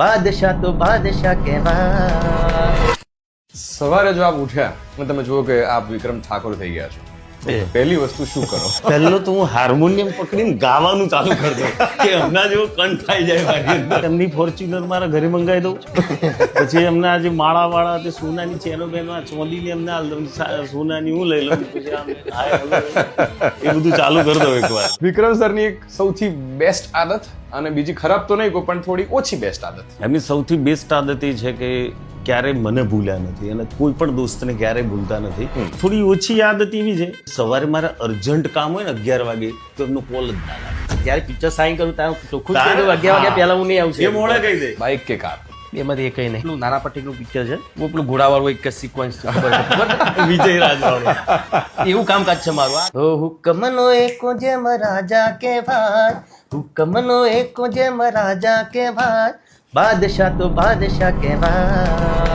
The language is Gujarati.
બાદશાહ તો બાદશાહ કહેવાય. સવારે જો આપ ઉઠ્યા અને તમે જુઓ કે આપ વિક્રમ ઠાકોર થઈ ગયા છો, તો પહેલી વસ્તુ શું કરો? પહેલો તો હું હાર્મોનિયમ પકડીને ગાવાનું ચાલુ કરી દઉં કે હમણાં જેવો કંઠ થાય જાય મારી અંદર. એમની ફોર્ચ્યુનર મારા ઘરે મંગાવી દઉં. પછી એમના જે માળાવાળા તે સોનાની ચેનો બેનો આ ચોંદીની એમને હાલ દઉં. સોનાની હું લઈ લઉં. પછી આમ હાય હલો એ બધું ચાલુ કરી દઉં એકવાર. વિક્રમ સરની એક સૌથી બેસ્ટ આદત અને બીજી ખરાબ તો નહીં કહું પણ થોડી ઓછી બેસ્ટ આદત. એમની સૌથી બેસ્ટ આદત એ છે કે ક્યારેય મને ભૂલ્યા નથી અને કોઈ પણ દોસ્તને ક્યારેય ભૂલતા નથી. થોડી ઓછી આદત એવી છે, સવારે મારે અર્જન્ટ કામ હોય ને 11 વાગે તો એમનો કોલ જ ના લાગે. જ્યારે પિક્ચર સાઈન કરું ત્યારે ચોખ્ખું જ કહી દઉં 11 વાગ્યા પહેલા હું નહીં આવશે. એ મોડે કહી દે. બાઇક કે કાર? એમાંથી એ કઈ નહીં. પેલું નાના પટેલનું પિક્ચર છે, હું પેલું ઘોડાવાળું એક સિક્વન્સ વિજય રાજવાળો એવું કામકાજ છે મારું. ઓ હુકમનો એકો જેમ રાજા કહેવાય, હુકમનો એકો જેમ રાજા કહેવાય, બાદશાહ તો બાદશાહ કહેવાય.